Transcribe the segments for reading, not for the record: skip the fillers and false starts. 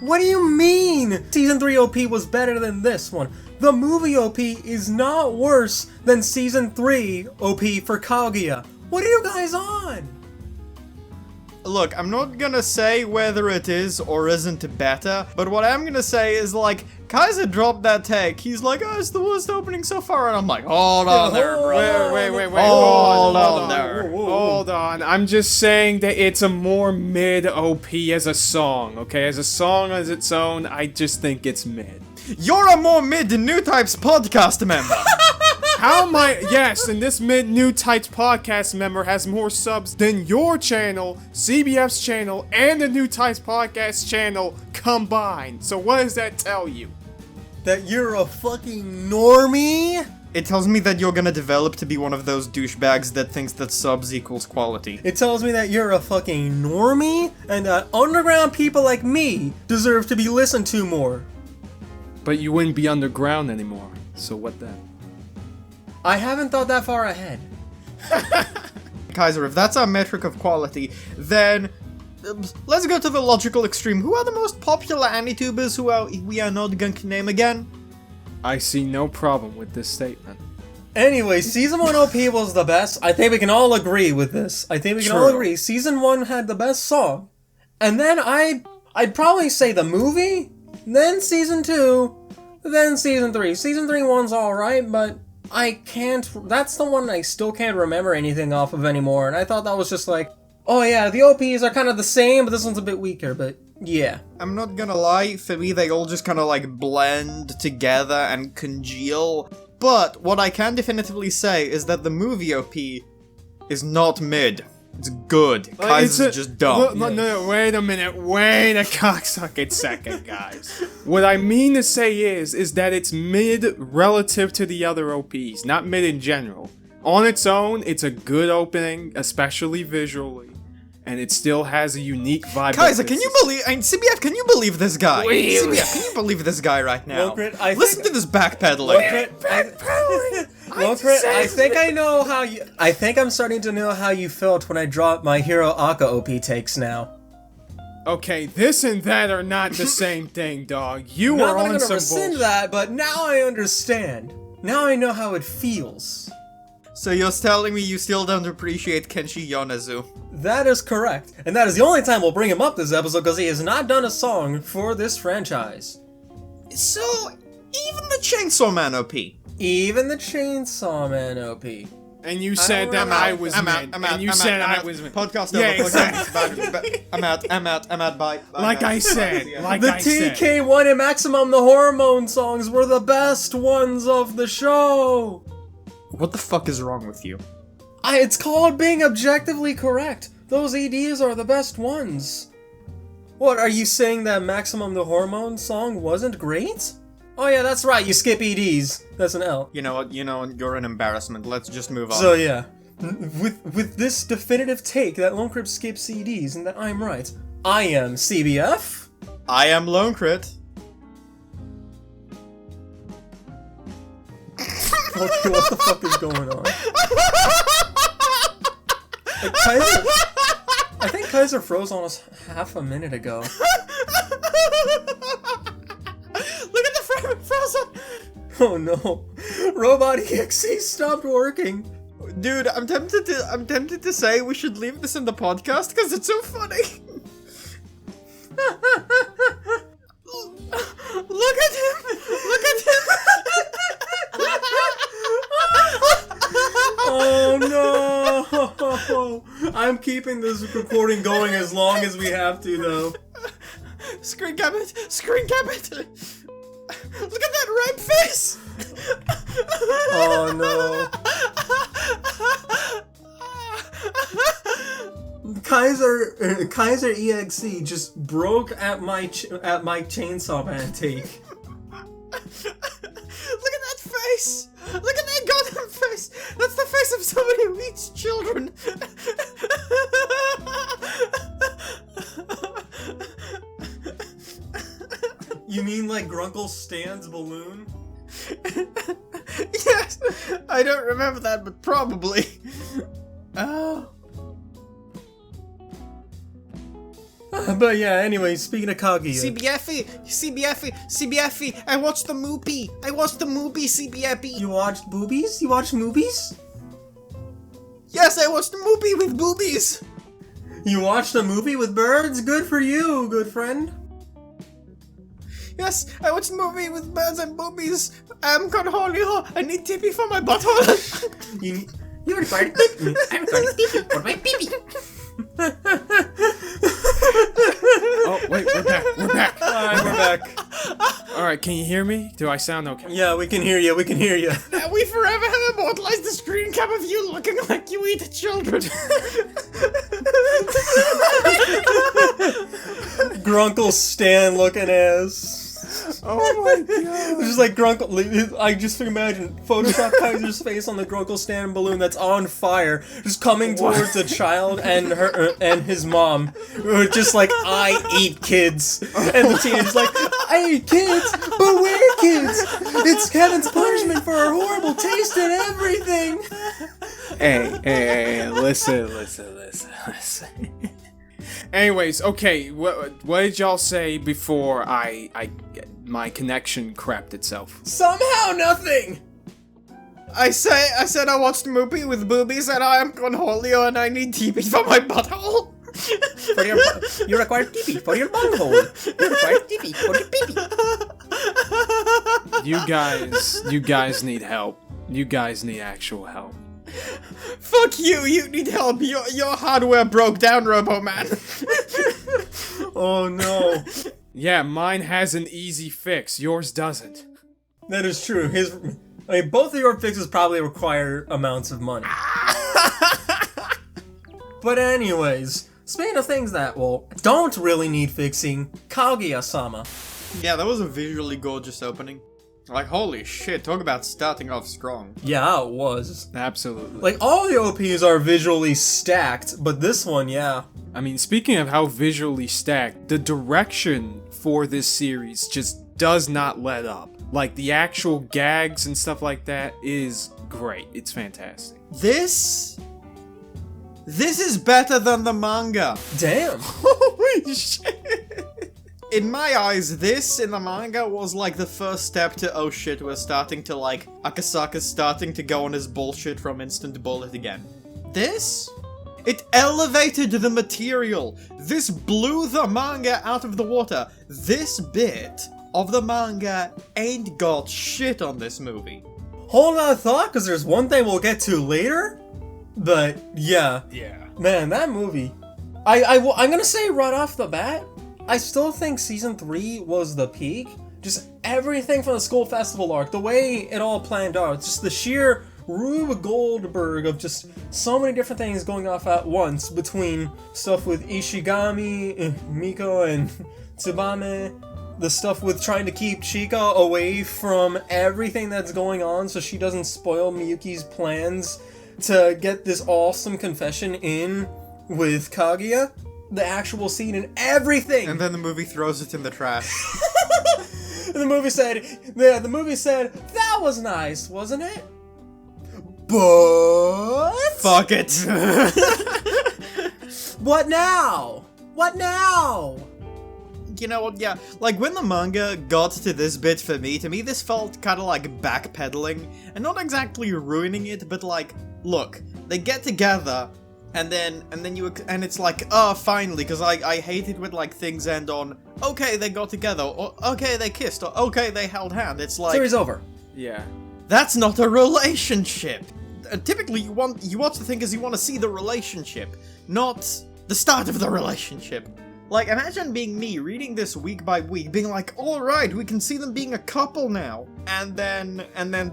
What do you mean? Season 3 OP was better than this one. The movie OP is not worse than Season 3 OP for Kaguya. What are you guys on? Look, I'm not gonna say whether it is or isn't better, but what I'm gonna say is, like, Kaiser dropped that take. He's like, oh, it's the worst opening so far, and I'm like, hold on there, bro. Wait. Hold on there. Hold on. I'm just saying that it's a more mid OP as a song, okay? As a song as its own, I just think it's mid. You're a more mid Newtypes podcast member. How am I? Yes, and this mid Newtypes podcast member has more subs than your channel, CBF's channel, and the Newtypes podcast channel combined. So what does that tell you? That you're a fucking normie? It tells me that you're gonna develop to be one of those douchebags that thinks that subs equals quality. It tells me that you're a fucking normie, and that underground people like me deserve to be listened to more. But you wouldn't be underground anymore, so what then? I haven't thought that far ahead. Kaiser, if that's our metric of quality, then let's go to the logical extreme. Who are the most popular AniTubers we are not going to name again? I see no problem with this statement. Anyway, Season 1 OP was the best. I think we can all agree with this. I think we can all agree. Season 1 had the best song. And then I'd probably say the movie, then Season 2, then Season 3. Season 3 one's alright, but that's the one I still can't remember anything off of anymore, and I thought that was just like, oh yeah, the OPs are kind of the same, but this one's a bit weaker, but yeah. I'm not gonna lie, for me they all just kind of like blend together and congeal, but what I can definitively say is that the movie OP is not mid. It's good. Kaiser's just dumb. No, wait a minute. Wait a cocksucking second, guys. What I mean to say is that it's mid relative to the other OPs, not mid in general. On its own, it's a good opening, especially visually, and it still has a unique vibe. Kaiser, can you believe... CBF, can you believe this guy? CBF, can you believe this guy right now? Listen to this backpedaling. Wilfred, I think I know how you... I think I'm starting to know how you felt when I dropped my Hero Aka OP takes now. Okay, this and that are not the same thing, dog. You Not are that I'm on gonna some rescind bullshit. that, but now I understand. Now I know how it feels. So you're telling me you still don't appreciate Kenshi Yonezu? That is correct. And that is the only time we'll bring him up this episode, because he has not done a song for this franchise. So, even the Chainsaw Man OP. Even the Chainsaw Man OP. And you said that I was mid. And you said I was mid. Podcast Yeah, over. exactly. I'm out, bye. Like I said. The TK1 and Maximum the Hormone songs were the best ones of the show. What the fuck is wrong with you? It's called being objectively correct. Those EDs are the best ones. What, are you saying that Maximum the Hormone song wasn't great? Oh yeah, that's right, you skip EDs. That's an L. You know what, you're an embarrassment. Let's just move on. So yeah, with this definitive take that Lone Crypt skips EDs and that I'm right, I am CBF. I am Lone Crit. What the fuck is going on? Kaiser, I think Kaiser froze on us half a minute ago. Look at the frame, frozen! Oh no, Robot.exe stopped working. Dude, I'm tempted to say we should leave this in the podcast because it's so funny. Look at him! Look at him! Oh no! I'm keeping this recording going as long as we have to, though. Screen cap it! Screen cap it! Look at that red face! Oh no! Kaiser.exe just broke at my Chainsaw Man take. Look at that face! Look at that goddamn face! That's the face of somebody who eats children! You mean like Grunkle Stan's balloon? Yes! I don't remember that, but probably. Oh. But yeah, anyway, speaking of Kaguya. CBFE, I watched the movie, CBFE. You watched boobies? You watched movies? Yes, I watched a movie with boobies. You watched a movie with birds? Good for you, good friend. Yes, I watched a movie with birds and boobies. I'm gone holy ho. I need tippy for my butthole. You required tippy. I required tippy for my pee-pee. Oh, wait, we're back. Alright, we're back. Alright, can you hear me? Do I sound okay? Yeah, we can hear you, we can hear you. We forever have immortalized the screen cap of you looking like you eat children. Grunkle Stan looking ass. Oh my god. It's just like Grunkle. I just imagine Photoshop Kaiser's face on the Grunkle Stan balloon that's on fire, just coming towards a child and her and his mom, who are just like, I eat kids, and the teenager's like, I eat kids, but we're kids. It's Kevin's punishment for our horrible taste in everything. Hey, listen. Anyways, okay, what did y'all say before my connection crapped itself? Somehow nothing. I said I watched a movie with boobies and I am conholio and I need TP for my butthole. You require TP for your butthole. You require TP for your pee-pee. You guys need help. You guys need actual help. Fuck you! You need help. Your hardware broke down, Robo Man. Oh no. Yeah, mine has an easy fix. Yours doesn't. That is true. Both of your fixes probably require amounts of money. But anyways, speaking of things that, don't really need fixing, Kaguya-sama. Yeah, that was a visually gorgeous opening. Like, holy shit, talk about starting off strong. Yeah, it was. Absolutely. Like, all the OPs are visually stacked, but this one, yeah. I mean, speaking of how visually stacked, the direction for this series just does not let up. Like, the actual gags and stuff like that is great. It's fantastic. This is better than the manga. Damn. Holy shit. In my eyes, this in the manga was like the first step to, oh shit, we're starting to like, Akasaka's starting to go on his bullshit from Instant Bullet again. This? It elevated the material. This blew the manga out of the water. This bit of the manga ain't got shit on this movie. Hold on a thought, because there's one thing we'll get to later. But, yeah. Yeah. Man, that movie. I'm gonna say right off the bat, I still think Season 3 was the peak. Just everything from the school festival arc, the way it all planned out, just the sheer Rube Goldberg of just so many different things going off at once between stuff with Ishigami, Miko, and Tsubame, the stuff with trying to keep Chika away from everything that's going on so she doesn't spoil Miyuki's plans to get this awesome confession in with Kaguya. The actual scene and everything. And then the movie throws it in the trash. The movie said, that was nice, wasn't it? But... Fuck it. What now? What now? You know what, yeah, like when the manga got to this bit for me, to me this felt kind of like backpedaling, and not exactly ruining it, but like, look, they get together, and then it's like, oh, finally, because I hate it when like things end on, okay, they got together, or okay, they kissed, or okay, they held hand. It's like, Series over. Yeah. that's not a relationship. Typically, you watch the thing because you want to see the relationship, not the start of the relationship. Like, imagine being me, reading this week by week, being like, alright, we can see them being a couple now. And then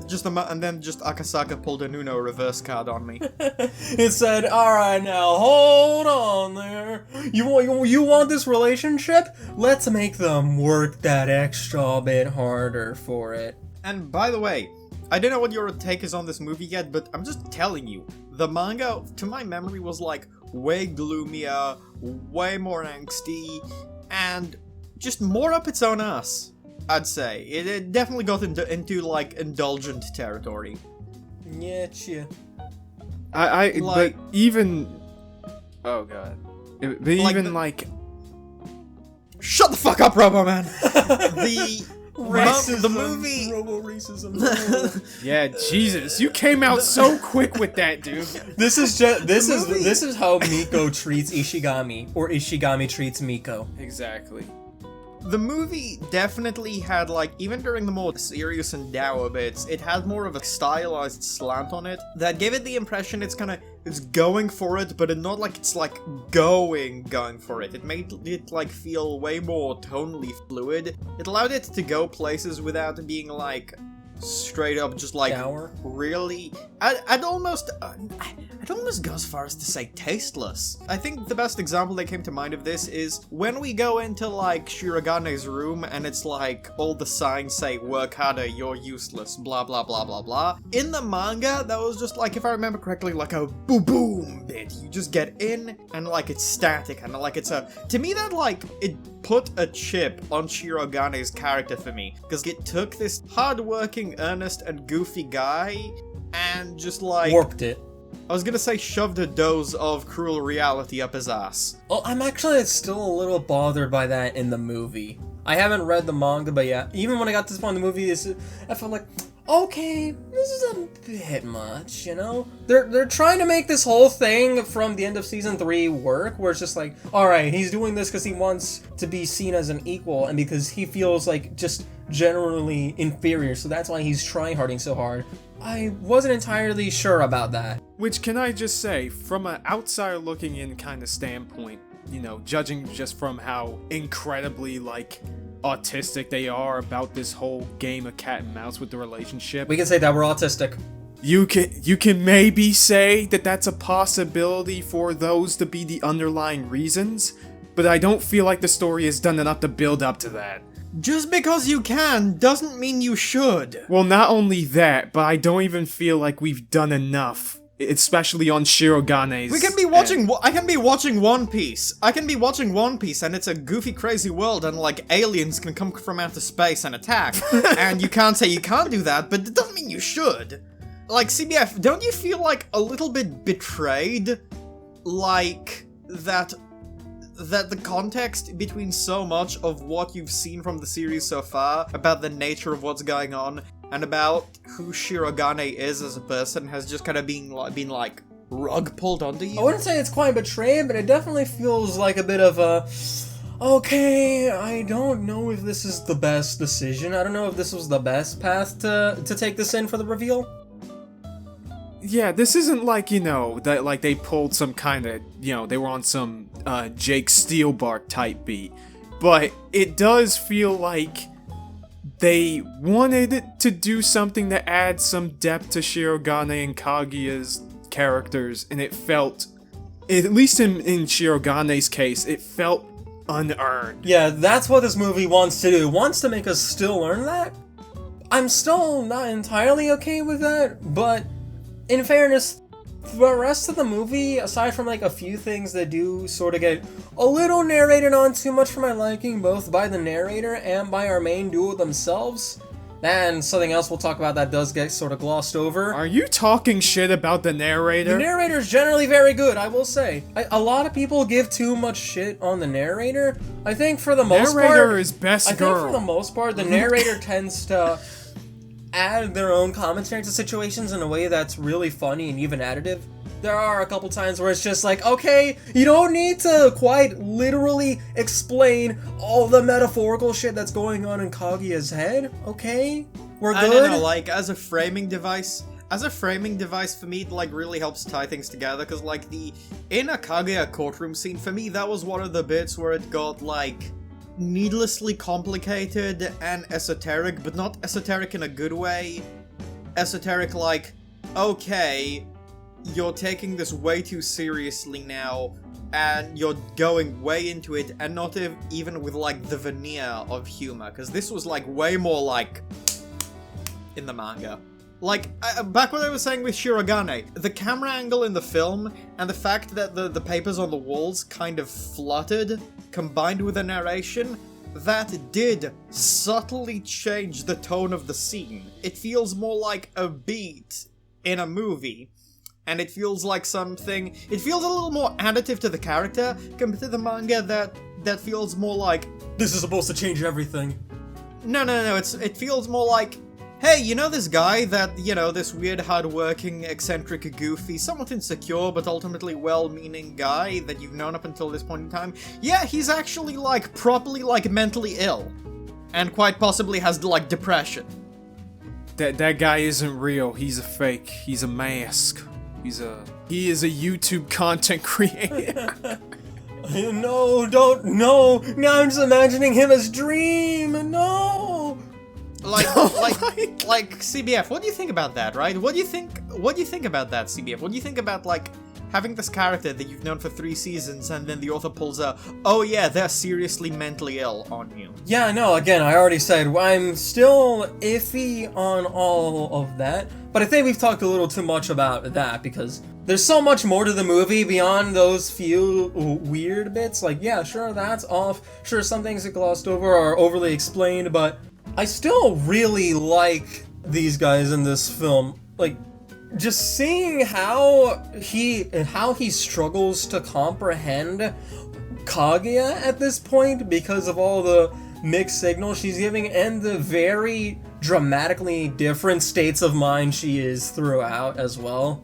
just Akasaka pulled an Uno reverse card on me. It said, alright now, hold on there. You want this relationship? Let's make them work that extra bit harder for it. And by the way, I don't know what your take is on this movie yet, but I'm just telling you, the manga, to my memory, was like way gloomier, way more angsty, and just more up its own ass, I'd say. It definitely got into like indulgent territory. Yeah. But even... Oh god. But Like even the- like... Shut the fuck up, Robo-Man! The movie... Robo-racism. Yeah, Jesus, you came out so quick with that, dude. This is how Miko treats Ishigami, or Ishigami treats Miko. Exactly. The movie definitely had, like, even during the more serious and dour bits, it had more of a stylized slant on it that gave it the impression it's going for it, but not like it's, like, going for it. It made it, like, feel way more tonally fluid. It allowed it to go places without being, like, straight up just, like, dour? Really... I'd almost go as far as to say tasteless. I think the best example that came to mind of this is when we go into, like, Shiragane's room and it's like, all the signs say, work harder, you're useless, blah blah blah blah blah. In the manga, that was just, like, if I remember correctly, like a boom bit. You just get in and, like, it's static and, like, it's a... To me, that, like, it put a chip on Shiragane's character for me, because it took this hard-working, earnest, and goofy guy and just, like... Warped it. I was gonna say shoved a dose of cruel reality up his ass. Oh, I'm actually still a little bothered by that in the movie. I haven't read the manga, but yeah, even when I got to this point in the movie, I felt like, okay, this is a bit much, you know? They're trying to make this whole thing from the end of season 3 work, where it's just like, alright, he's doing this because he wants to be seen as an equal, and because he feels like just generally inferior, so that's why he's tryharding so hard. I wasn't entirely sure about that. Which, can I just say, from an outsider looking in kind of standpoint, you know, judging just from how incredibly, like, autistic they are about this whole game of cat and mouse with the relationship. We can say that we're autistic. You can maybe say that that's a possibility for those to be the underlying reasons, but I don't feel like the story has done enough to build up to that. Just because you can doesn't mean you should. Well, not only that, but I don't even feel like we've done enough, especially on Shirogane's. We can be watching. I can be watching One Piece. I can be watching One Piece, and it's a goofy, crazy world, and like aliens can come from outer space and attack. And you can't say you can't do that, but it doesn't mean you should. Like CBF, don't you feel like a little bit betrayed? Like that the context between so much of what you've seen from the series so far about the nature of what's going on and about who Shirogane is as a person has just kind of been like rug pulled onto you? I wouldn't say it's quite betrayed, but it definitely feels like a bit of a... Okay, I don't know if this is the best decision. I don't know if this was the best path to take this in for the reveal. Yeah, this isn't like, you know, that like they pulled some kind of, you know, they were on some Jake Steelbark type beat. But it does feel like they wanted to do something to add some depth to Shirogane and Kaguya's characters, and it felt, at least in Shirogane's case, it felt unearned. Yeah, that's what this movie wants to do. It wants to make us still learn that. I'm still not entirely okay with that, but in fairness, the rest of the movie, aside from like a few things that do sort of get a little narrated on too much for my liking, both by the narrator and by our main duo themselves, and something else we'll talk about that does get sort of glossed over. Are you talking shit about the narrator? The narrator is generally very good, I will say. A lot of people give too much shit on the narrator. I think for the most part... Narrator is best girl. I think for the most part, the narrator tends to add their own commentary to situations in a way that's really funny and even additive. There are a couple times where it's just like, okay, you don't need to quite literally explain all the metaphorical shit that's going on in Kaguya's head, okay? We're good? I don't know, like, as a framing device for me, it, like, really helps tie things together, because, like, in a Kaguya courtroom scene, for me, that was one of the bits where it got, like, needlessly complicated and esoteric, but not esoteric in a good way. Esoteric like, okay, you're taking this way too seriously now, and you're going way into it, and not even with like the veneer of humor, because this was like way more like in the manga. Like, back what I was saying with Shirogane, the camera angle in the film, and the fact that the papers on the walls kind of fluttered, combined with the narration, that did subtly change the tone of the scene. It feels more like a beat in a movie, and it feels like something... It feels a little more additive to the character compared to the manga that that feels more like, This is supposed to change everything. no, it feels more like, hey, you know this guy that, this weird, hardworking, eccentric, goofy, somewhat insecure, but ultimately well-meaning guy that you've known up until this point in time? Yeah, he's actually, properly, mentally ill. And quite possibly has, depression. That guy isn't real. He's a fake. He's a mask. He is a YouTube content creator. No, don't, no. Now I'm just imagining him as Dream. No. Like CBF, what do you think about that, right? What do you think about that, CBF? What do you think about, having this character that you've known for 3 seasons and then the author pulls a, oh yeah, they're seriously mentally ill on you? Yeah, no, again, I already said I'm still iffy on all of that, but I think we've talked a little too much about that because there's so much more to the movie beyond those few weird bits. Yeah, sure, that's off. Sure, some things get glossed over or overly explained, but I still really like these guys in this film. Just seeing how he struggles to comprehend Kaguya at this point because of all the mixed signals she's giving and the very dramatically different states of mind she is throughout as well.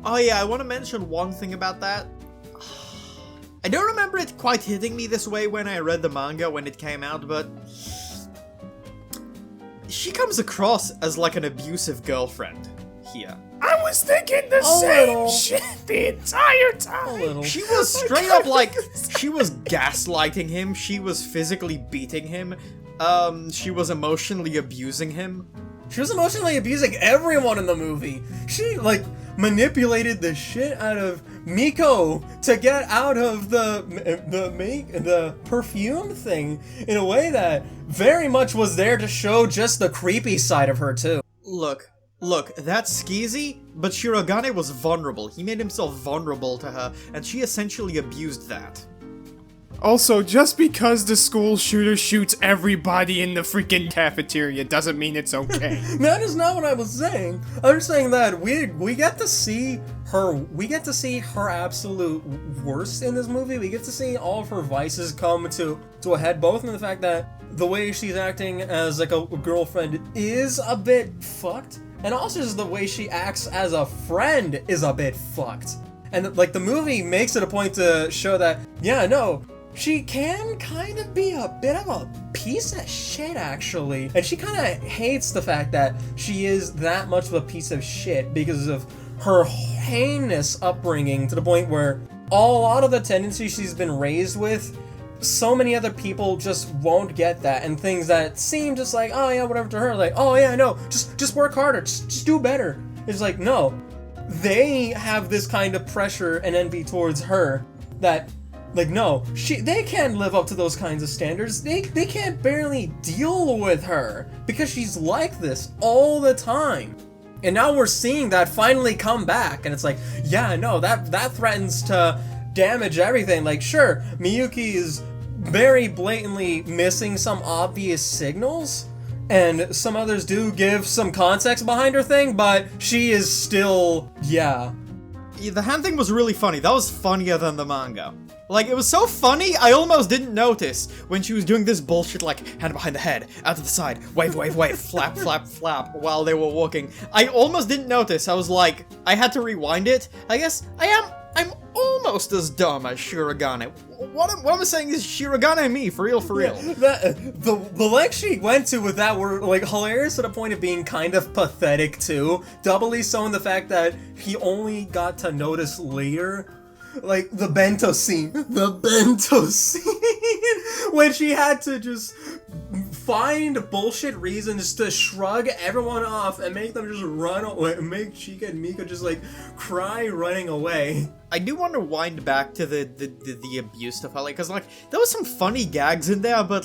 Oh yeah, I want to mention one thing about that. I don't remember it quite hitting me this way when I read the manga when it came out, but she comes across as an abusive girlfriend here. I was thinking the same shit the entire time. She was straight up she was gaslighting him, she was physically beating him, she was emotionally abusing him. She was emotionally abusing everyone in the movie. She, manipulated the shit out of Miko to get out of the perfume thing in a way that very much was there to show just the creepy side of her, too. Look, that's skeezy, but Shirogane was vulnerable. He made himself vulnerable to her, and she essentially abused that. Also, just because the school shooter shoots everybody in the freaking cafeteria doesn't mean it's okay. That is not what I was saying. I'm just saying that we get to see her absolute worst in this movie. We get to see all of her vices come to a head, both in the fact that the way she's acting as a girlfriend is a bit fucked, and also just the way she acts as a friend is a bit fucked. And the movie makes it a point to show that, yeah, no, she can kind of be a bit of a piece of shit, actually. And she kind of hates the fact that she is that much of a piece of shit because of her heinous upbringing, to the point where a lot of the tendencies she's been raised with, so many other people just won't get that, and things that seem just oh yeah, whatever to her, oh yeah, no, just work harder, just do better. It's no, they have this kind of pressure and envy towards her that, no, they can't live up to those kinds of standards. They can't barely deal with her because she's like this all the time. And now we're seeing that finally come back, and it's yeah, no, that threatens to damage everything. Sure, Miyuki is very blatantly missing some obvious signals, and some others do give some context behind her thing, but she is still, yeah. The hand thing was really funny. That was funnier than the manga. It was so funny, I almost didn't notice when she was doing this bullshit hand behind the head, out to the side, wave, wave, wave, flap, flap, flap, while they were walking. I almost didn't notice. I was I had to rewind it. I guess I'm almost as dumb as Shirogane. What I'm saying is Shirogane and me, for real, for real. The lengths she went to with that were hilarious to the point of being kind of pathetic too. Doubly so in the fact that he only got to notice later. The bento scene. The bento scene! When she had to just find bullshit reasons to shrug everyone off and make them just run away, make Chika and Mika just cry running away. I do want to wind back to the abuse stuff, because there was some funny gags in there, but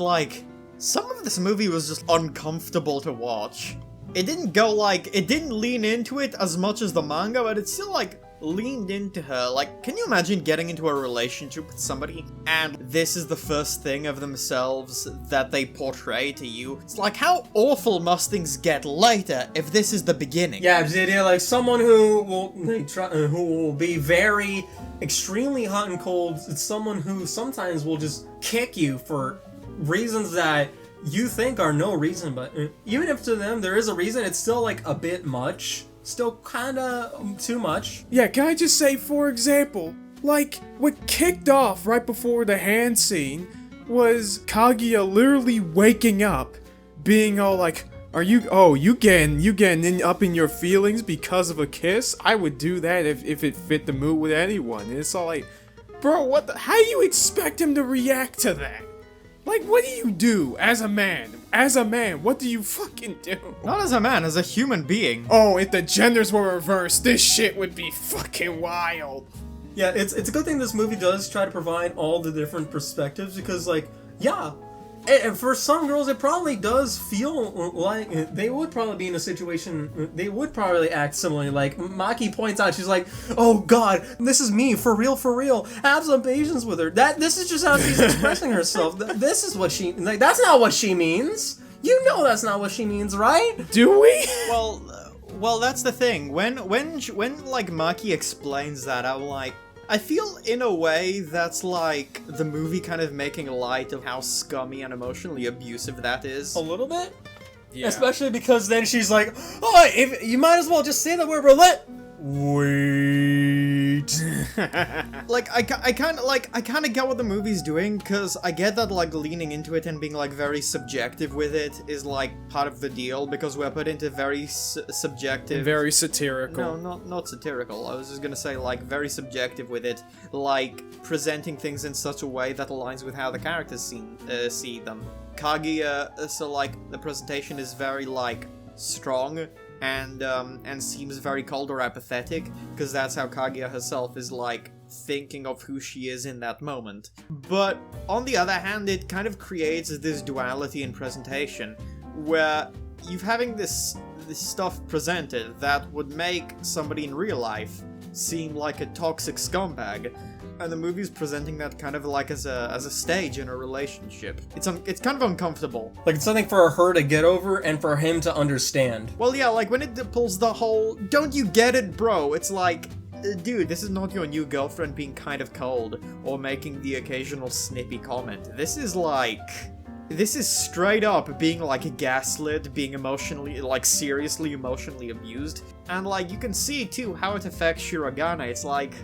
some of this movie was just uncomfortable to watch. It didn't go it didn't lean into it as much as the manga, but it's still leaned into her. Like, can you imagine getting into a relationship with somebody and this is the first thing of themselves that they portray to you? It's like, how awful must things get later if this is the beginning? Yeah, the idea, like, someone who will be very extremely hot and cold. It's someone who sometimes will just kick you for reasons that you think are no reason, but even if to them there is a reason, it's still like a bit much. Still kinda too much. Yeah, can I just say, for example, like, what kicked off right before the hand scene was Kaguya literally waking up, being all like, you getting up in your feelings because of a kiss? I would do that if it fit the mood with anyone. And it's all like, bro, how do you expect him to react to that? Like, what do you do as a man? As a man, what do you fucking do? Not as a man, as a human being. Oh, if the genders were reversed, this shit would be fucking wild. Yeah, it's a good thing this movie does try to provide all the different perspectives, because, like, yeah, and for some girls it probably does feel like they would probably be in a situation, they would probably act similarly. Like Maki points out, she's like, oh god, this is me, for real, have some patience with her. This is just how she's expressing herself. This is what she, like, that's not what she means. You know that's not what she means, right? Do we? Well, that's the thing. When like Maki explains that, I'm like, I feel in a way that's like the movie kind of making light of how scummy and emotionally abusive that is. A little bit? Yeah. Especially because then she's like, oh, if you might as well just say the word roulette. Wait. Like, I kind of get what the movie's doing, because I get that, like, leaning into it and being, like, very subjective with it is, like, part of the deal, because we're put into very subjective... Very satirical. No, not satirical. I was just gonna say, like, very subjective with it, like, presenting things in such a way that aligns with how the characters see them. Kaguya, so, like, the presentation is very, like, strong, and seems very cold or apathetic, because that's how Kaguya herself is, like, thinking of who she is in that moment. But, on the other hand, it kind of creates this duality in presentation, where you're having this stuff presented that would make somebody in real life seem like a toxic scumbag, and the movie's presenting that kind of like as a stage in a relationship. It's kind of uncomfortable. Like, it's something for her to get over and for him to understand. Well, yeah, like when it pulls the whole, don't you get it, bro? It's like, dude, this is not your new girlfriend being kind of cold or making the occasional snippy comment. This is straight up being like gaslit, being emotionally, like seriously emotionally abused. And like, you can see too how it affects Shirogane. It's like,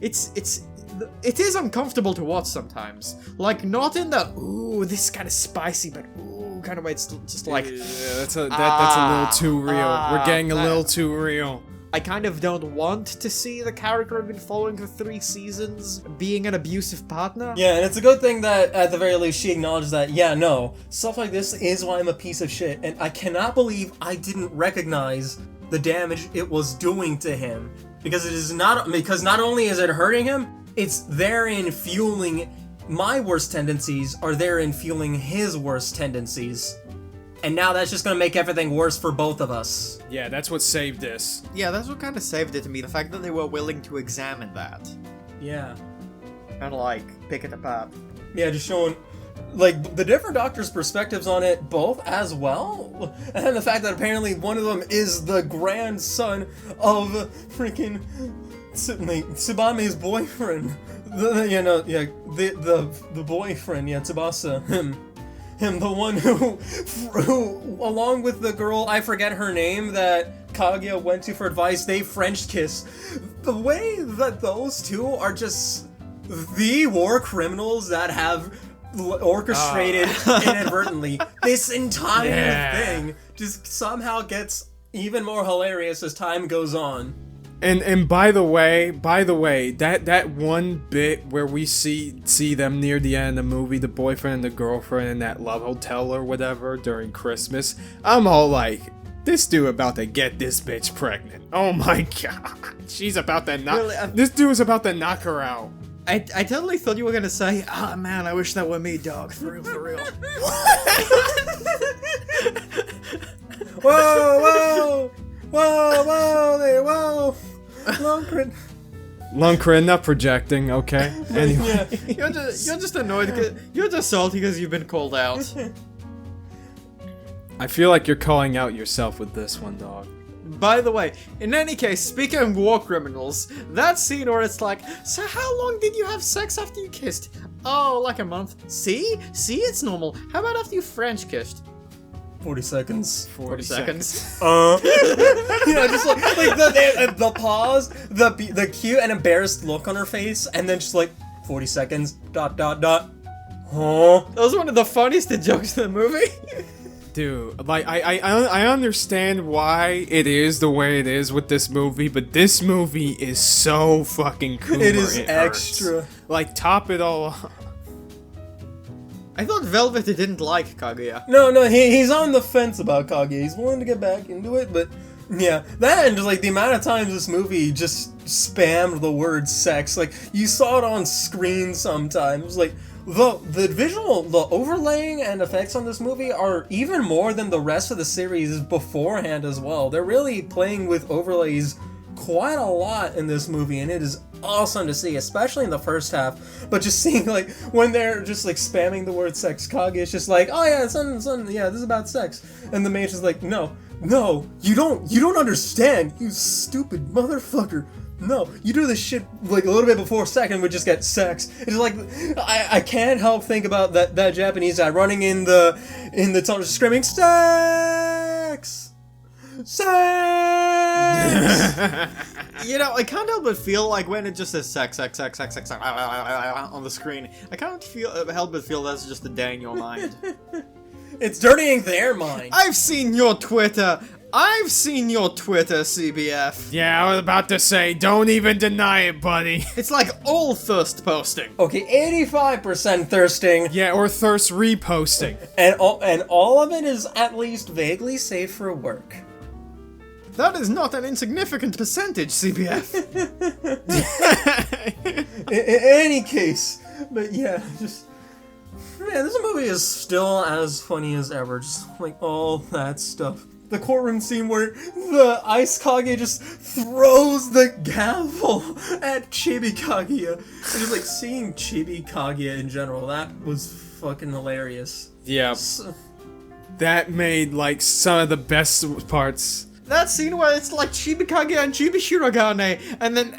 it is uncomfortable to watch sometimes. Like, not in the, ooh, this is kind of spicy, but ooh, kind of way. It's just like, yeah, that's a little too real. We're getting a little too real. I kind of don't want to see the character I've been following for 3 seasons being an abusive partner. Yeah, and it's a good thing that, at the very least, she acknowledged that, yeah, no, stuff like this is why I'm a piece of shit, and I cannot believe I didn't recognize the damage it was doing to him. Because not only is it hurting him, it's therein fueling my worst tendencies, are therein fueling his worst tendencies. And now that's just gonna make everything worse for both of us. Yeah, that's what saved this. Yeah, that's what kind of saved it to me. The fact that they were willing to examine that. Yeah. And, like, pick it apart. Yeah, just showing, like, the different doctors' perspectives on it both as well. And then the fact that apparently one of them is the grandson of freaking Tsubame's boyfriend. The boyfriend, yeah, Tsubasa, him, the one who, along with the girl, I forget her name, that Kaguya went to for advice, they French kiss. The way that those two are just the war criminals that have orchestrated inadvertently this entire thing just somehow gets even more hilarious as time goes on. And by the way, that one bit where we see them near the end of the movie, the boyfriend and the girlfriend in that love hotel or whatever during Christmas, I'm all like, this dude about to get this bitch pregnant. Oh my god. She's about to this dude is about to knock her out. I totally thought you were gonna say, ah, man, I wish that were me, dog. For real. Whoa there, whoa. Lundgren, not projecting, okay? Anyway. You're just annoyed. You're just salty because you've been called out. I feel like you're calling out yourself with this one, dog. By the way, in any case, speaking of war criminals, that scene where it's like, so how long did you have sex after you kissed? Oh, like a month. See, it's normal. How about after you French kissed? 40 seconds. 40 seconds. Just like the pause, the cute and embarrassed look on her face, and then just like 40 seconds. ... Huh? That was one of the funniest jokes in the movie. Dude, like, I understand why it is the way it is with this movie, but this movie is so fucking cool. It is extra. Like, top it all up. I thought Velvet didn't like Kaguya. No, he's on the fence about Kaguya. He's willing to get back into it, but yeah, that and just like the amount of times this movie just spammed the word sex. Like, you saw it on screen sometimes. Like, the visual, the overlaying and effects on this movie are even more than the rest of the series beforehand as well. They're really playing with overlays quite a lot in this movie, and it is awesome to see, especially in the first half. But just seeing like when they're just like spamming the word sex, Kaguya's just like, oh yeah, son, yeah, this is about sex, and the mage's just like, no, you don't understand, you stupid motherfucker. No, you do this shit like a little bit before second would just get sex. It's like I can't help think about that Japanese guy running in the tunnel just screaming sex. You know, I can't help but feel like when it just says sex on the screen, I can't help but feel that's just a day in your mind. It's dirtying their mind. I've seen your Twitter, CBF. Yeah, I was about to say, don't even deny it, buddy. It's like all thirst posting. Okay, 85% thirsting. Yeah, or thirst reposting. And all of it is at least vaguely safe for work. That is not an insignificant percentage, CBF. in any case, but yeah, just... Man, this movie is still as funny as ever, just like all that stuff. The courtroom scene where the Ice Kage just throws the gavel at Chibi Kaguya. And just like seeing Chibi Kaguya in general, that was fucking hilarious. Yeah. That made like some of the best parts. That scene where it's like Chibi Kaguya and Chibi Shirogane, and then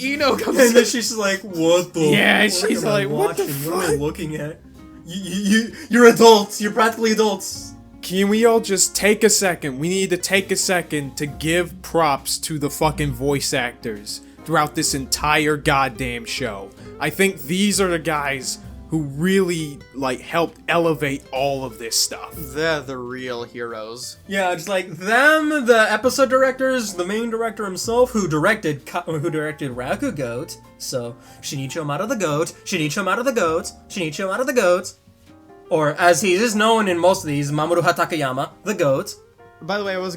Ino comes in. And then she's like, what the Yeah, she's like, what the fuck? What am I looking at? You're adults. You're practically adults. Can we all just take a second? We need to take a second to give props to the fucking voice actors throughout this entire goddamn show. I think these are the guys who really, like, helped elevate all of this stuff. They're the real heroes. Yeah, just like them, the episode directors, the main director himself, who directed Rakugoat. So, Shinichiro Mata the Goat, Shinichiro Mata the Goat, Shinichiro Mata the Goat. Or, as he is known in most of these, Mamoru Hatakeyama, the Goat. By the way, I was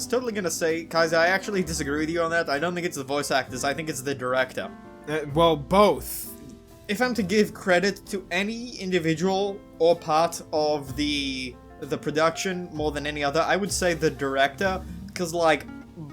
totally gonna say, Kaiser, I actually disagree with you on that. I don't think it's the voice actors, I think it's the director. Well, both. If I'm to give credit to any individual or part of the production more than any other, I would say the director, because, like,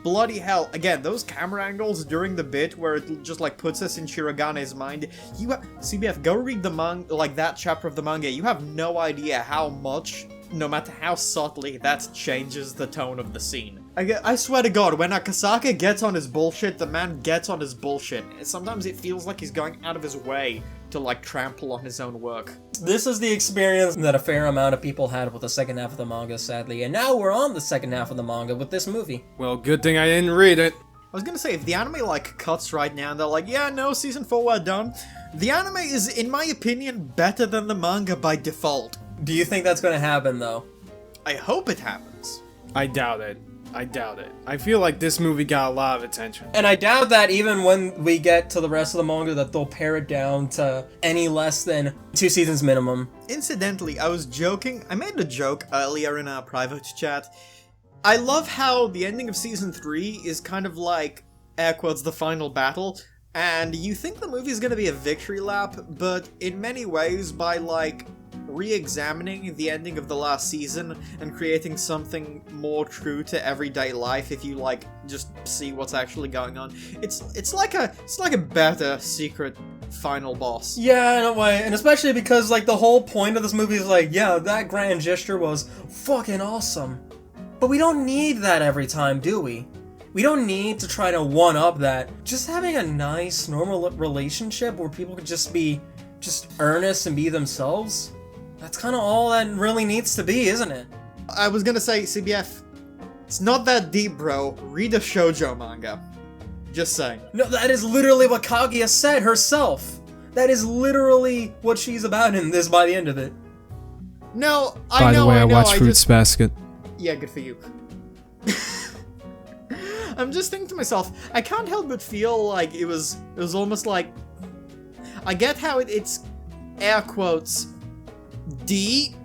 bloody hell, again, those camera angles during the bit where it just, like, puts us in Shirogane's mind, CBF, go read the manga, like, that chapter of the manga, you have no idea how much, no matter how subtly, that changes the tone of the scene. I swear to God, when Akasaka gets on his bullshit, the man gets on his bullshit. Sometimes it feels like he's going out of his way to, like, trample on his own work. This is the experience that a fair amount of people had with the second half of the manga, sadly, and now we're on the second half of the manga with this movie. Well, good thing I didn't read it. I was gonna say, if the anime, like, cuts right now and they're like, yeah, no, season 4, we're done, the anime is, in my opinion, better than the manga by default. Do you think that's gonna happen, though? I hope it happens. I doubt it. I feel like this movie got a lot of attention. And I doubt that even when we get to the rest of the manga that they'll pare it down to any less than 2 seasons minimum. Incidentally, I was joking. I made a joke earlier in our private chat. I love how the ending of season 3 is kind of like, air quotes, the final battle. And you think the movie's gonna be a victory lap, but in many ways, by like re-examining the ending of the last season and creating something more true to everyday life if you, like, just see what's actually going on. It's like a better secret final boss. Yeah, in a way, and especially because, like, the whole point of this movie is like, yeah, that grand gesture was fucking awesome. But we don't need that every time, do we? We don't need to try to one-up that. Just having a nice, normal relationship where people could just be earnest and be themselves, that's kind of all that really needs to be, isn't it? I was gonna say, CBF, it's not that deep, bro. Read a shoujo manga. Just saying. No, that is literally what Kaguya said herself. That is literally what she's about in this by the end of it. No, By the way, I watched Fruits Basket. Yeah, good for you. I'm just thinking to myself, I can't help but feel like it was almost like, I get how it's air quotes deep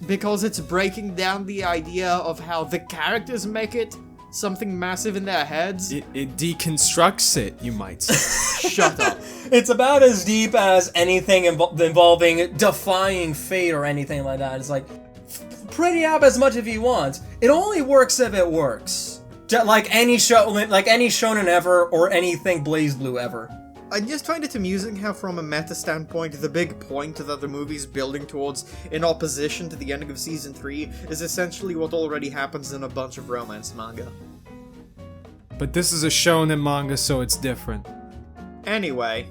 because it's breaking down the idea of how the characters make it something massive in their heads. It deconstructs it, you might say. Shut up. It's about as deep as anything involving defying fate or anything like that. It's like, pretty up as much if you want. It only works if it works. Like any shonen ever or anything BlazBlue ever. I just find it amusing how, from a meta standpoint, the big point that the movie's building towards, in opposition to the ending of Season 3, is essentially what already happens in a bunch of romance manga. But this is a shonen manga, so it's different. Anyway.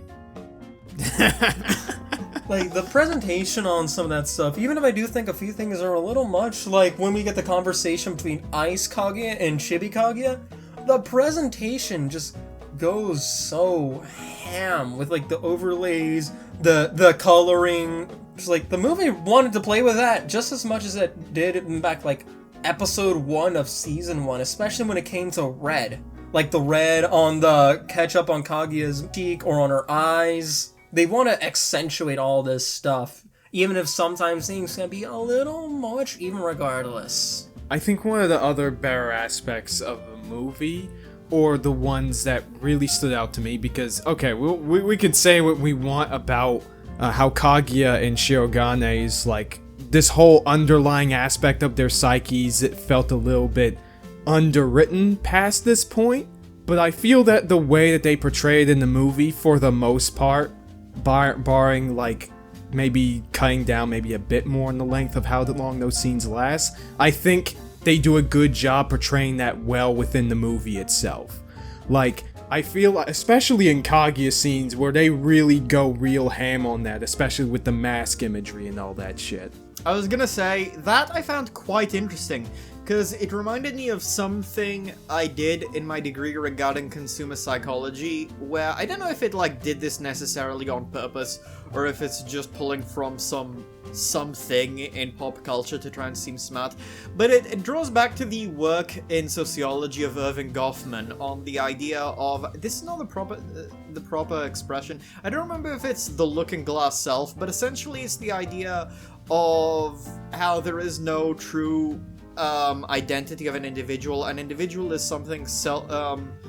Like, the presentation on some of that stuff, even if I do think a few things are a little much, like when we get the conversation between Ice Kaguya and Chibi Kaguya, the presentation just goes so ham with, like, the overlays, the coloring. Just, like, the movie wanted to play with that just as much as it did in back, like, episode 1 of season 1, especially when it came to red. Like, the red on the ketchup on Kaguya's cheek or on her eyes. They want to accentuate all this stuff, even if sometimes things can be a little much, even regardless. I think one of the other better aspects of the movie, or the ones that really stood out to me, because, okay, we could say what we want about how Kaguya and Shirogane's, like, this whole underlying aspect of their psyches, it felt a little bit underwritten past this point, but I feel that the way that they portrayed in the movie, for the most part, barring, like, maybe cutting down maybe a bit more on the length of how long those scenes last, I think they do a good job portraying that well within the movie itself. Like, I feel like, especially in Kaguya scenes, where they really go real ham on that, especially with the mask imagery and all that shit. I was gonna say, that I found quite interesting, because it reminded me of something I did in my degree regarding consumer psychology, where I don't know if it, like, did this necessarily on purpose, or if it's just pulling from something in pop culture to try and seem smart, but it draws back to the work in sociology of Irving Goffman on the idea of, this is not the proper expression, I don't remember if it's the looking glass self, but essentially it's the idea of how there is no true identity of an individual. An individual is something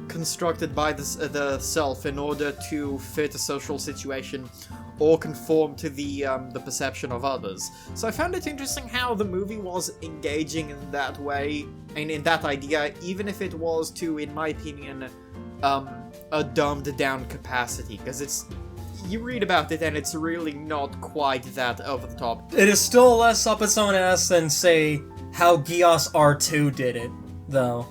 constructed by the self in order to fit a social situation or conform to the perception of others. So I found it interesting how the movie was engaging in that way, and in that idea, even if it was to, in my opinion, a dumbed down capacity, because you read about it and it's really not quite that over the top. It is still less up its own ass than, say, how Geass R2 did it, though.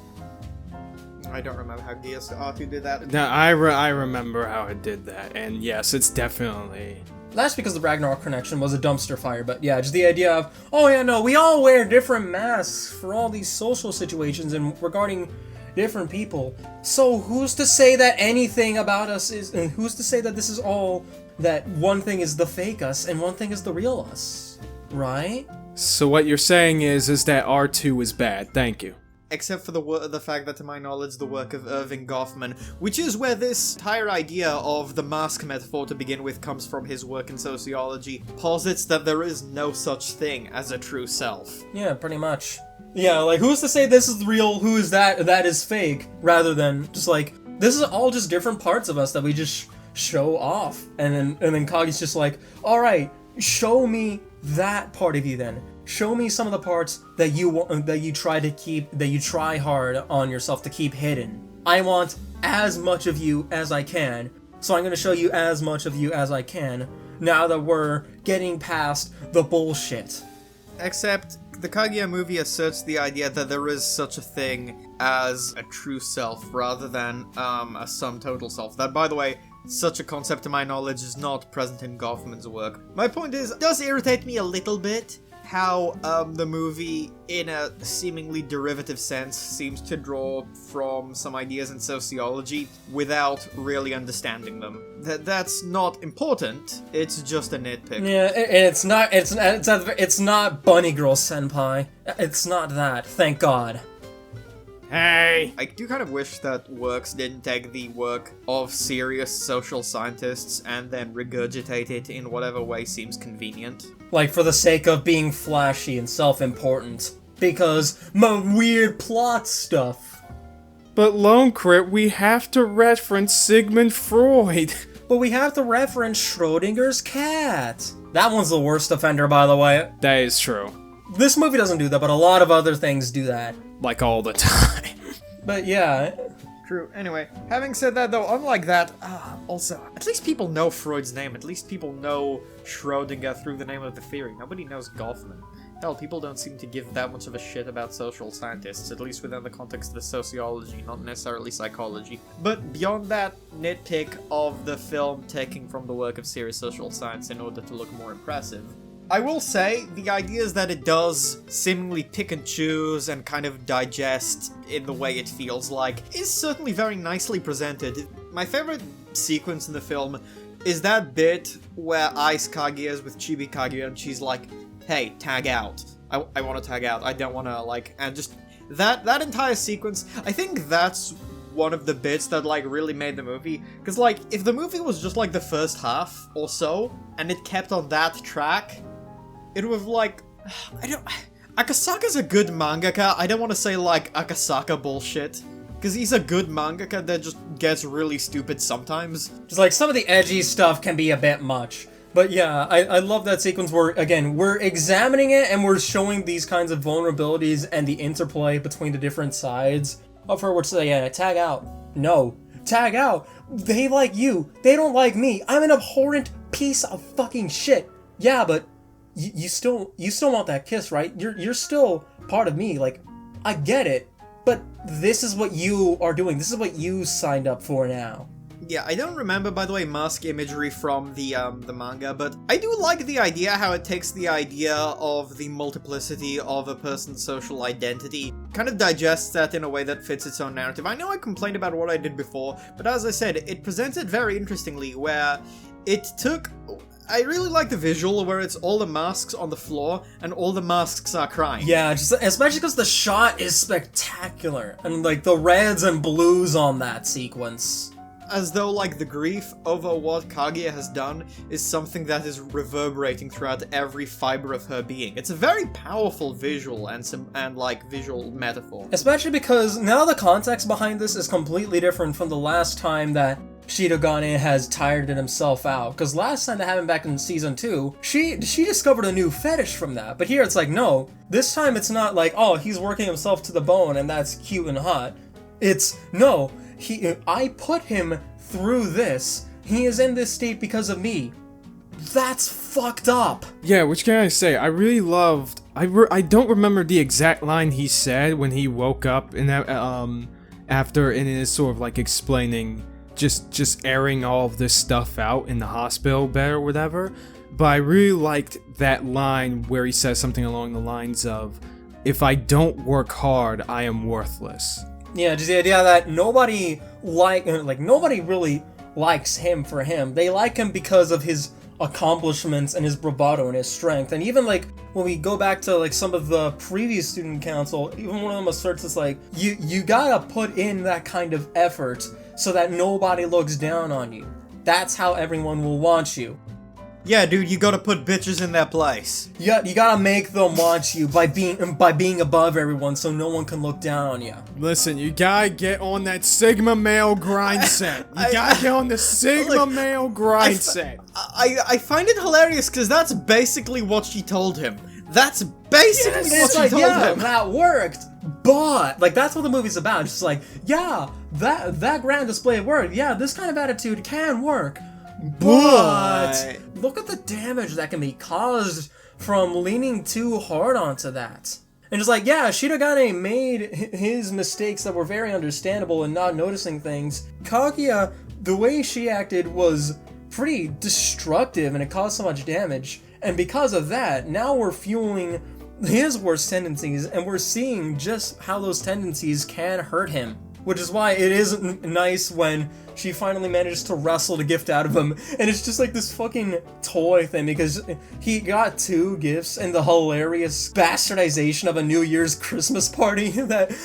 I don't remember how Geass R2 did that. No, I remember how it did that, and yes, it's definitely... That's because the Ragnarok connection was a dumpster fire, but yeah, just the idea of, oh yeah, no, we all wear different masks for all these social situations and regarding different people. So who's to say that anything about us is, and who's to say that this is all, that one thing is the fake us and one thing is the real us, right? So what you're saying is that R2 is bad, thank you. Except for the fact that, to my knowledge, the work of Irving Goffman, which is where this entire idea of the mask metaphor to begin with comes from, his work in sociology, posits that there is no such thing as a true self. Yeah, pretty much. Yeah, like, who's to say this is real, who is that is fake, rather than just like, this is all just different parts of us that we just show off. And then Kagi's just like, alright, show me that part of you then. Show me some of the parts that you try hard on yourself to keep hidden. I want as much of you as I can, so I'm gonna show you as much of you as I can, now that we're getting past the bullshit. Except, the Kaguya movie asserts the idea that there is such a thing as a true self, rather than a sum total self. That, by the way, such a concept to my knowledge is not present in Goffman's work. My point is, it does irritate me a little bit how the movie, in a seemingly derivative sense, seems to draw from some ideas in sociology without really understanding them. That's not important, it's just a nitpick. Yeah, it's not Bunny Girl Senpai. It's not that, thank God. Hey! I do kind of wish that works didn't take the work of serious social scientists and then regurgitate it in whatever way seems convenient. Like, for the sake of being flashy and self-important. Because my weird plot stuff. But Lone Crit, we have to reference Sigmund Freud. But we have to reference Schrodinger's cat. That one's the worst offender, by the way. That is true. This movie doesn't do that, but a lot of other things do that. Like all the time. But yeah. True. Anyway, having said that though, unlike that, also, at least people know Freud's name. At least people know Schrödinger through the name of the theory. Nobody knows Goffman. Hell, people don't seem to give that much of a shit about social scientists, at least within the context of the sociology, not necessarily psychology. But beyond that nitpick of the film taking from the work of serious social science in order to look more impressive, I will say, the ideas that it does seemingly pick and choose and kind of digest in the way it feels like is certainly very nicely presented. My favorite sequence in the film is that bit where Ice Kaguya is with Chibi Kaguya and she's like, hey, tag out. I want to tag out. I don't want to, like, and just that entire sequence, I think that's one of the bits that, like, really made the movie. Because, like, if the movie was just, like, the first half or so, and it kept on that track, it would have, like, Akasaka's a good mangaka. I don't want to say, like, Akasaka bullshit. Because he's a good mangaka that just gets really stupid sometimes. Just like, some of the edgy stuff can be a bit much. But yeah, I love that sequence where, again, we're examining it and we're showing these kinds of vulnerabilities and the interplay between the different sides of her, which say, yeah, tag out. No. Tag out. They like you. They don't like me. I'm an abhorrent piece of fucking shit. Yeah, but you still want that kiss, right? You're still part of me. Like, I get it, but this is what you are doing. This is what you signed up for now. Yeah, I don't remember, by the way, mask imagery from the manga, but I do like the idea how it takes the idea of the multiplicity of a person's social identity, kind of digests that in a way that fits its own narrative. I know I complained about what I did before, but as I said, it presents it very interestingly, where it took... I really like the visual where it's all the masks on the floor and all the masks are crying. Yeah, just especially because the shot is spectacular, and like the reds and blues on that sequence. As though, like, the grief over what Kaguya has done is something that is reverberating throughout every fiber of her being. It's a very powerful visual and visual metaphor. Especially because now the context behind this is completely different from the last time that Shidogane has tired himself out. Because last time that happened back in season 2, she discovered a new fetish from that. But here it's like, no, this time it's not like, oh, he's working himself to the bone and that's cute and hot. It's, no, I put him through this. He is in this state because of me. That's fucked up. Yeah, which can I say? I really loved... I don't remember the exact line he said when he woke up in that, after, and it is sort of like explaining, just airing all of this stuff out in the hospital bed or whatever. But I really liked that line where he says something along the lines of, if I don't work hard, I am worthless. Yeah, just the idea that nobody really likes him for him. They like him because of his accomplishments and his bravado and his strength. And even like when we go back to like some of the previous student council, even one of them asserts it's like you gotta put in that kind of effort so that nobody looks down on you. That's how everyone will want you. Yeah, dude, you gotta put bitches in their place. Yeah, you gotta make them want you by being above everyone, so no one can look down on you. Listen, you gotta get on that Sigma male grind set. You gotta get on the Sigma male grind set. I find it hilarious because that's basically what she told him. That's basically what It's she like, told yeah, him. that worked, but like that's what the movie's about. It's just like, yeah, that grand display worked. Yeah, this kind of attitude can work, but look at the damage that can be caused from leaning too hard onto that. And it's like, yeah, Shirogane made his mistakes that were very understandable and not noticing things. Kaguya, the way she acted was pretty destructive and it caused so much damage. And because of that, now we're fueling his worst tendencies and we're seeing just how those tendencies can hurt him. Which is why it is nice when she finally manages to wrestle the gift out of him. And it's just like this fucking toy thing because he got 2 gifts and the hilarious bastardization of a New Year's Christmas party that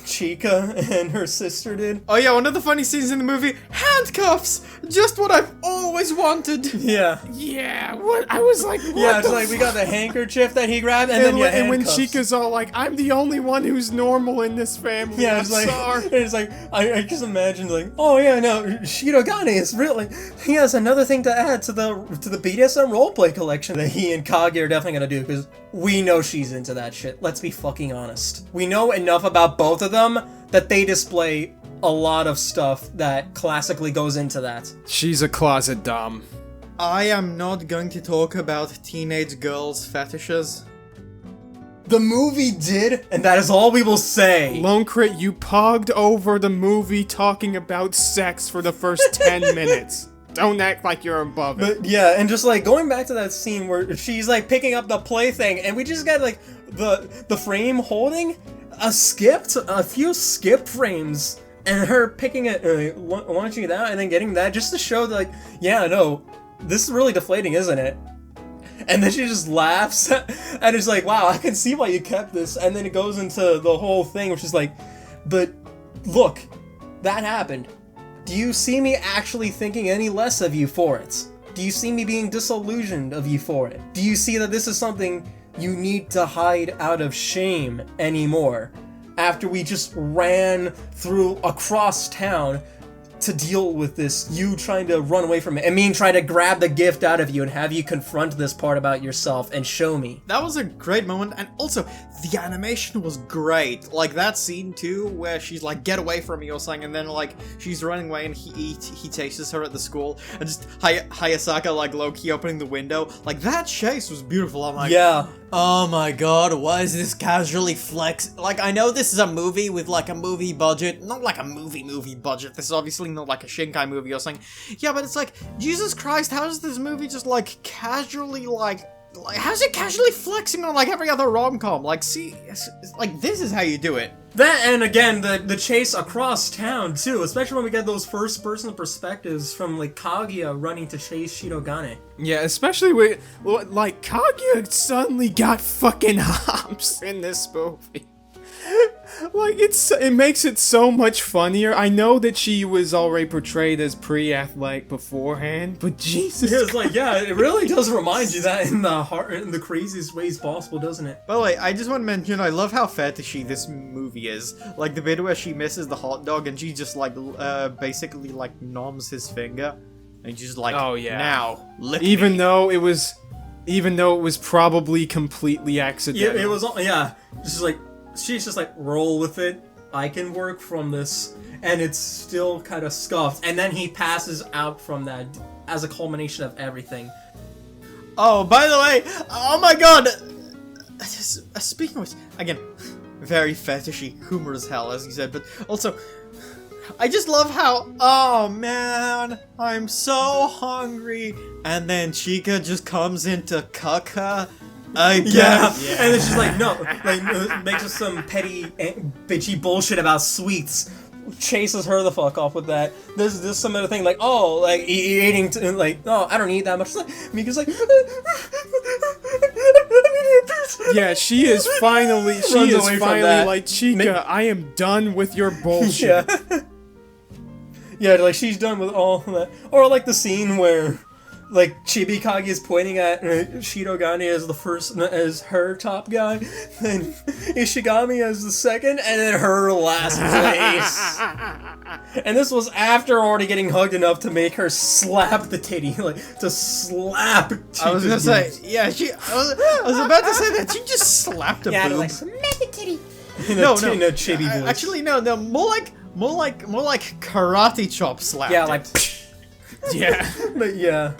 Chica and her sister did. Oh yeah, one of the funny scenes in the movie, handcuffs! Just what I've always wanted! Yeah. Yeah, what? I was like, what Yeah, it's the like we got the handkerchief that he grabbed and then and when handcuffs. Chica's all like, I'm the only one who's normal in this family. Yeah, I'm it's like, sorry. it's like I just imagine like, oh yeah, no, Shirogane is really, he has another thing to add to the BDSM roleplay collection that he and Kage are definitely gonna do because we know she's into that shit. Let's be fucking honest. We know enough about both of them that they display a lot of stuff that classically goes into that. She's a closet dom. I am not going to talk about teenage girls' fetishes. The movie did, and that is all we will say. Lone Crit, you pogged over the movie talking about sex for the first 10 minutes. Don't act like you're above it. But yeah, and just like going back to that scene where she's like picking up the plaything, and we just got like the frame holding a few skipped frames, and her picking it, launching it out, and then getting that just to show that like, yeah, no, this is really deflating, isn't it? And then she just laughs, and it's like, wow, I can see why you kept this. And then it goes into the whole thing, which is like, but look, that happened. Do you see me actually thinking any less of you for it? Do you see me being disillusioned of you for it? Do you see that this is something you need to hide out of shame anymore? After we just ran through across town to deal with this, you trying to run away from it, and me trying to grab the gift out of you and have you confront this part about yourself and show me. That was a great moment, and also, the animation was great. Like, that scene, too, where she's like, get away from me or something, and then, like, she's running away and he chases her at the school, and just Hayasaka, like, low-key opening the window. Like, that chase was beautiful. I'm like, yeah. Oh my god, why is this casually flex? Like, I know this is a movie with, like, a movie budget. Not like a movie budget. This is obviously not like a Shinkai movie or something. Yeah, but it's like, Jesus Christ, how is this movie just, like, casually, like how's it casually flexing on, like, every other rom-com? Like, see, like, this is how you do it. That, and again, the chase across town, too, especially when we get those first-person perspectives from, like, Kaguya running to chase Shirogane. Yeah, especially with, like, Kaguya suddenly got fucking hops in this movie. Like, it makes it so much funnier. I know that she was already portrayed as pre-athletic beforehand, but Jesus. Yeah, it's like, yeah, it really does remind you that in the craziest ways possible, doesn't it? By the way, I just want to mention, I love how fetishy this movie is. Like, the bit where she misses the hot dog and she just, like, basically, like, noms his finger. And she's just like, oh yeah, now, lick even me. though it was probably completely accidental. Yeah, it was, yeah, just like, she's just like, roll with it, I can work from this, and it's still kind of scuffed, and then he passes out from that as a culmination of everything. Oh, by the way, oh my god! Speaking of which, again, very fetishy, humor as hell, as you said, but also, I just love how, oh man, I'm so hungry, and then Chica just comes into Kaka. Again. Yeah, and then she's like, no, like, makes us some petty, bitchy bullshit about sweets, chases her the fuck off with that. There's some other thing, like, oh, like, eating, like, oh, I don't eat that much. Like, Mika's like, yeah, she is finally like, Chica, I am done with your bullshit. Yeah. Yeah, like, she's done with all that. Or, like, the scene where like Chibi Kage is pointing at Shirogane as the first, as her top guy, then Ishigami as the second, and then her last place. And this was after already getting hugged enough to make her slap the titty, like to slap. I was gonna say, yeah, I was about to say that she just slapped a boob. Like, smack the titty. No, Chibi voice. Actually, no, more like karate chop slap. Yeah, like. Yeah. But yeah.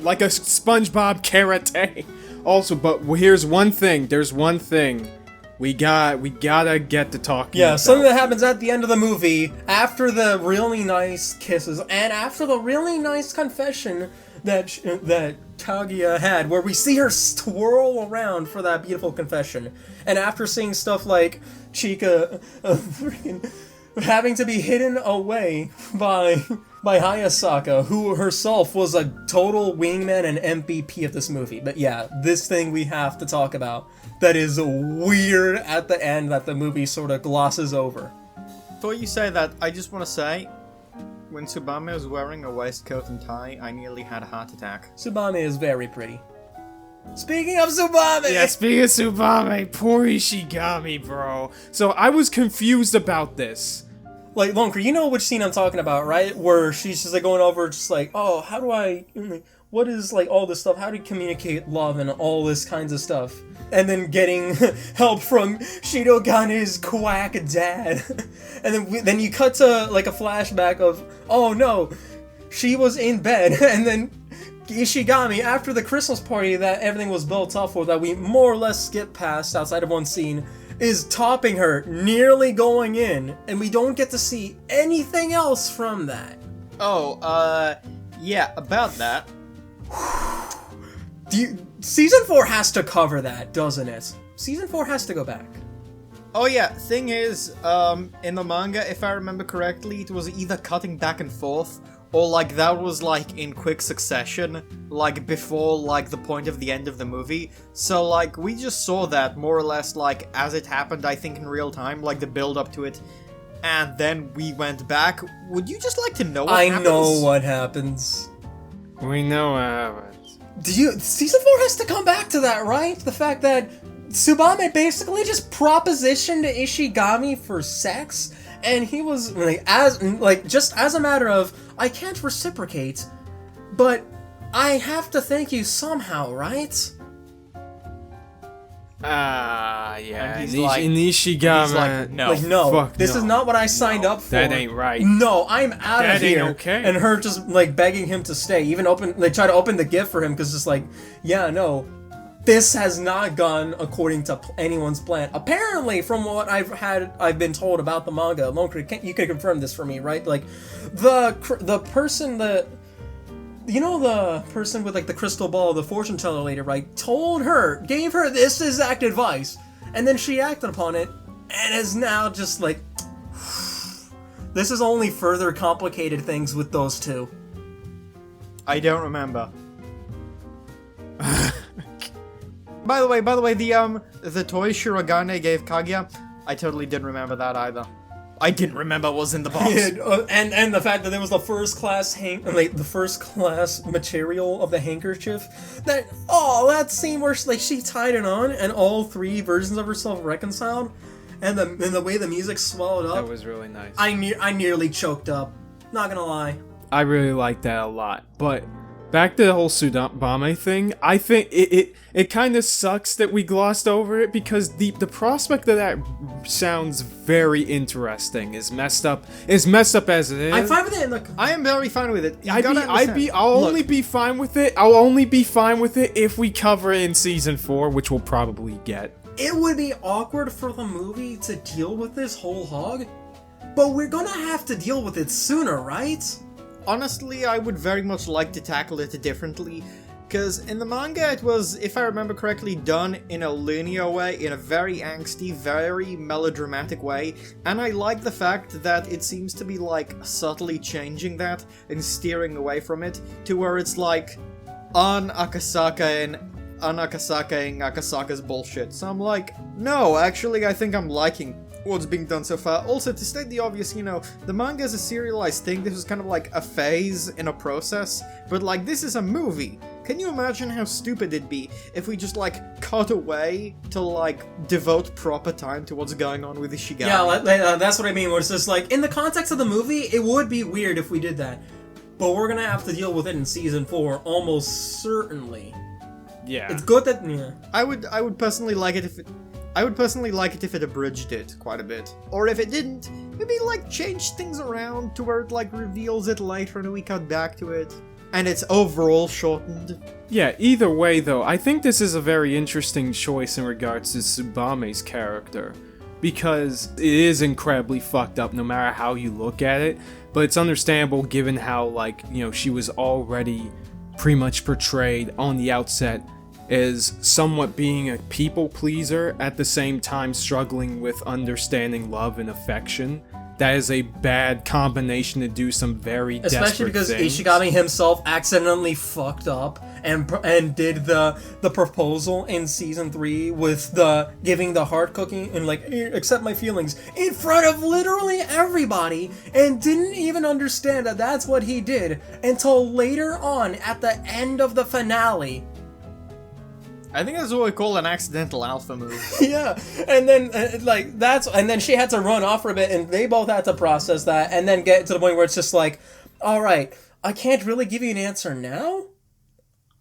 Like a SpongeBob karate. Also, but here's one thing. There's one thing. We gotta get to talking. Yeah, something that happens at the end of the movie, after the really nice kisses, and after the really nice confession that Kaguya had, where we see her twirl around for that beautiful confession, and after seeing stuff like Chika having to be hidden away by Hayasaka, who herself was a total wingman and MVP of this movie. But yeah, this thing we have to talk about that is weird at the end that the movie sort of glosses over. Before you say that, I just want to say, when Tsubame was wearing a waistcoat and tie, I nearly had a heart attack. Tsubame is very pretty. Speaking of Tsubame! Yeah, speaking of Tsubame, poor Ishigami, bro. So I was confused about this. Like, Lonker, you know which scene I'm talking about, right? Where she's just like going over, just like, oh, how do I, what is like all this stuff? How do you communicate love and all this kinds of stuff? And then getting help from Shirogane's quack dad. And then you cut to like a flashback of, oh no, she was in bed. And then Ishigami, after the Christmas party that everything was built up for, that we more or less skipped past outside of one scene, is topping her, nearly going in, and we don't get to see anything else from that. Oh, yeah, about that. Season 4 has to cover that, doesn't it? Season 4 has to go back. Oh yeah, thing is, in the manga, if I remember correctly, it was either cutting back and forth, or like that was like in quick succession, like before like the point of the end of the movie. So like we just saw that more or less like as it happened, I think in real time, like the build up to it, and then we went back. Would you just like to know what happens? I know what happens. We know what happens. Season 4 has to come back to that, right? The fact that Tsubame basically just propositioned Ishigami for sex, and he was just as a matter of, I can't reciprocate, but I have to thank you somehow, right? Yeah. And he's like, Ishigami. no. Like, no, Fuck this no. is not what I signed up for. That ain't right. No, I'm out That of here. ain't okay. And her just like begging him to stay, even try to open the gift for him, because just like, yeah, no, this has not gone according to anyone's plan. Apparently, from what I've been told about the manga, Lonker, you can confirm this for me, right? Like, the person that, you know, the person with like the crystal ball, the fortune teller lady, right? Gave her this exact advice, and then she acted upon it, and is now just like, this has only further complicated things with those two. I don't remember. By the way, the toy Shirogane gave Kaguya, I totally didn't remember that either. I didn't remember what was in the box. And the fact that it was the first class material of the handkerchief. That scene where she tied it on and all three versions of herself reconciled, and the way the music swallowed up. That was really nice. I nearly choked up. Not gonna lie. I really like that a lot, but back to the whole Tsubame thing, I think it kind of sucks that we glossed over it, because the prospect of that sounds very interesting. Is messed up as it is. I'm fine with it. Look, I am very fine with it. I'll only be fine with it. I'll only be fine with it if we cover it in season 4, which we'll probably get. it would be awkward for the movie to deal with this whole hog, but we're gonna have to deal with it sooner, right? Honestly, I would very much like to tackle it differently, because in the manga it was, if I remember correctly, done in a linear way, in a very angsty, very melodramatic way, and I like the fact that it seems to be like subtly changing that and steering away from it to where it's like un-Akasakaing Akasaka's bullshit. So I'm like, no, actually I think I'm liking what's being done so far. Also, to state the obvious, you know, the manga is a serialized thing. This was kind of like a phase in a process, but like, this is a movie. Can you imagine how stupid it'd be if we just like cut away to like devote proper time to what's going on with Ishigami? Yeah, that's what I mean, where it's just like, in the context of the movie, it would be weird if we did that. But we're gonna have to deal with it in season 4, almost certainly. Yeah. It's good that, yeah. I would personally like it if it abridged it quite a bit. Or if it didn't, maybe like change things around to where it like reveals it later and we cut back to it. And it's overall shortened. Yeah, either way though, I think this is a very interesting choice in regards to Tsubame's character. Because it is incredibly fucked up no matter how you look at it. But it's understandable given how, like, you know, she was already pretty much portrayed on the outset as somewhat being a people pleaser, at the same time struggling with understanding love and affection. That is a bad combination to do some very desperate Especially because things. Ishigami himself accidentally fucked up and did the proposal in season 3 with the giving the heart cookie and like, accept my feelings in front of literally everybody, and didn't even understand that that's what he did until later on at the end of the finale. I think that's what we call an accidental alpha move. Yeah, and then and then she had to run off for a bit, and they both had to process that, and then get to the point where it's just like, all right, I can't really give you an answer now.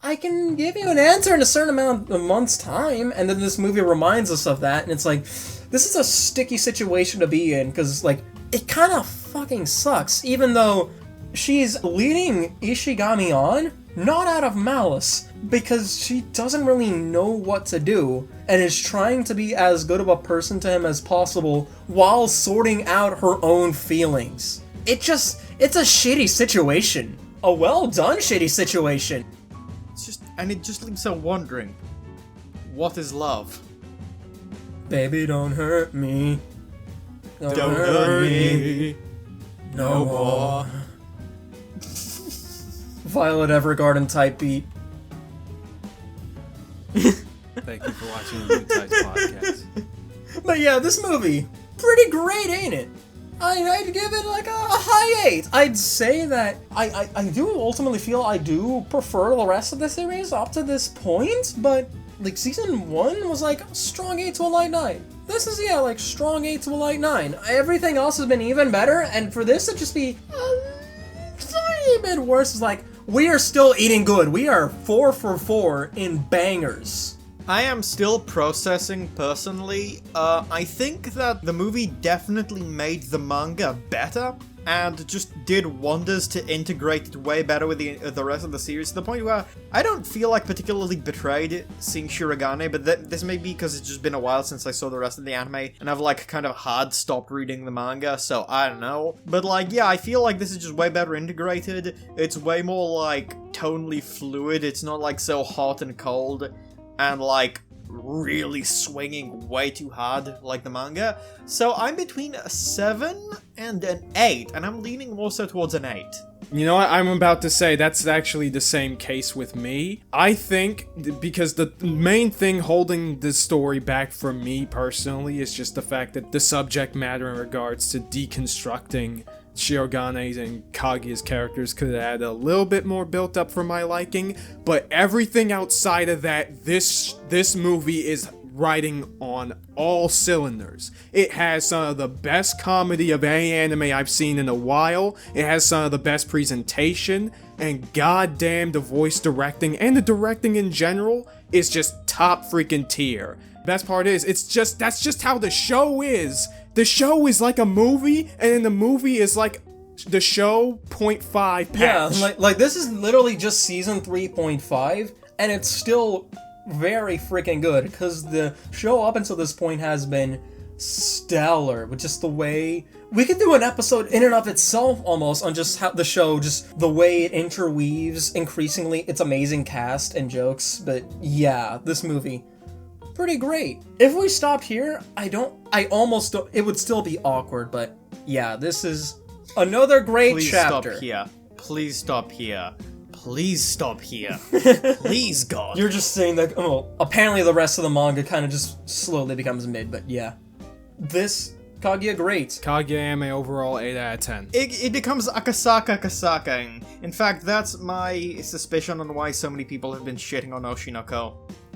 I can give you an answer in a certain amount of months' time, and then this movie reminds us of that, and it's like, this is a sticky situation to be in, because like, it kind of fucking sucks, even though she's leading Ishigami on, not out of malice, because she doesn't really know what to do, and is trying to be as good of a person to him as possible while sorting out her own feelings. It's a shitty situation. A well done shitty situation. It just leaves her wondering, what is love? Baby, don't hurt me. Don't hurt me. No more. Violet Evergarden type beat. Thank you for watching the Newtypes podcast. But yeah, this movie, pretty great, ain't it? I'd give it like a high 8. I'd say that I do ultimately feel I do prefer the rest of the series up to this point, but like season 1 was like strong 8 to a light 9. This is, yeah, like strong 8 to a light 9. Everything else has been even better, and for this to just be a tiny bit worse is like, we are still eating good. We are 4 for 4 in bangers. I am still processing personally. I think that the movie definitely made the manga better and just did wonders to integrate it way better with the rest of the series, to the point where I don't feel like particularly betrayed seeing Shirogane, but this may be because it's just been a while since I saw the rest of the anime, and I've like kind of hard stopped reading the manga, so I don't know. But like, yeah, I feel like this is just way better integrated. It's way more like tonally fluid. It's not like so hot and cold and like really swinging way too hard like the manga. So I'm between a 7 and an 8, and I'm leaning more so towards an 8. You know what I'm about to say? That's actually the same case with me. I think because the main thing holding this story back for me personally is just the fact that the subject matter in regards to deconstructing Shirogane's and Kaguya's characters could have had a little bit more built up for my liking, but everything outside of that, this movie is riding on all cylinders. It has some of the best comedy of any anime I've seen in a while. It has some of the best presentation, and goddamn, the voice directing and the directing in general is just top freaking tier. Best part is, that's just how the show is. The show is like a movie, and then the movie is like the show 0.5 patch. Yeah, like this is literally just season 3.5, and it's still very freaking good, because the show up until this point has been stellar, with just the way... We could do an episode in and of itself, almost, on just how the show, just the way it interweaves increasingly its amazing cast and jokes, but yeah, this movie... pretty great. If we stopped here, it would still be awkward, but yeah, this is another great chapter. Please stop here. Please stop here. Please, God. You're just saying that, well, apparently the rest of the manga kind of just slowly becomes mid, but yeah. This Kaguya, great. Kaguya-sama overall 8 out of 10. It becomes Akasaka. In fact, that's my suspicion on why so many people have been shitting on Oshinoko.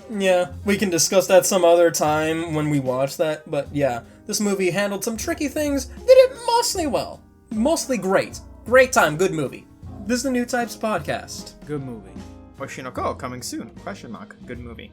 Yeah, we can discuss that some other time when we watch that, but yeah, this movie handled some tricky things, did it mostly well. Mostly great. Great time, good movie. This is the Newtypes podcast. Good movie. Oshinoko coming soon? Good movie.